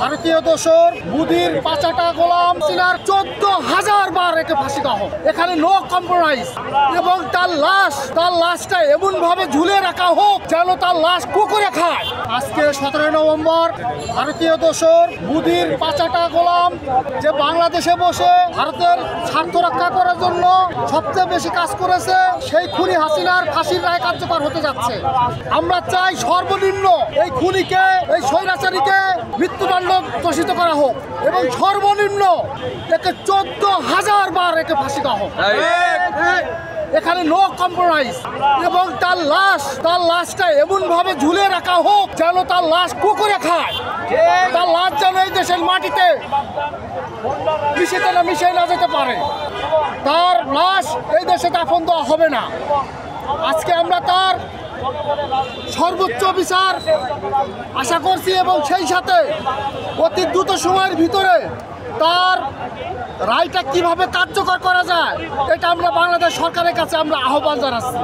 ভারতীয় দোসর মুদির পাচাটা গোলাম হাসিনার 14,000 বার একে ফাঁসি দেওয়া হোক। এখানে নো কম্প্রোমাইজ এবং তার লাশটা এমন ভাবে ঝুলে রাখা হোক যেন তার লাশ কুকুরে খায়। আজকে 17 নভেম্বর ভারতীয় দোসর মুদির পাচাটা গোলাম যে বাংলাদেশে বসে ভারতের স্বার্থ রক্ষা করার জন্য সবচেয়ে বেশি কাজ করেছে, সেই খুনি হাসিনার ফাঁসির রায় কার্যকর হতে যাচ্ছে। আমরা চাই সর্বনিম্ন এই খুনিকে, এই স্বৈরাচারীকে মৃত্যুদণ্ড ঘোষিত করা হোক এবং সর্বনিম্ন একে 14,000 বার একে ফাঁসি দেওয়া হোক। এখানে নো কম্প্রোমাইজ এবং তার লাশটা এমন ভাবে ঝুলে রাখা হোক যেন তার লাশ কুকুরে খায়। তার লাশ যেন এই দেশের মাটিতে মিশে না যেতে পারে। তার লাশ এই দেশে দাফন দেওয়া হবে না। আজকে আমরা তার সর্বোচ্চ বিচার আশা করছি এবং সেই সাথে অতি দ্রুত সময়ের ভিতরে তার রায়টা কিভাবে কার্যকর করা যায় এটা আমরা বাংলাদেশ সরকারের কাছে আমরা আহ্বান জানাচ্ছি।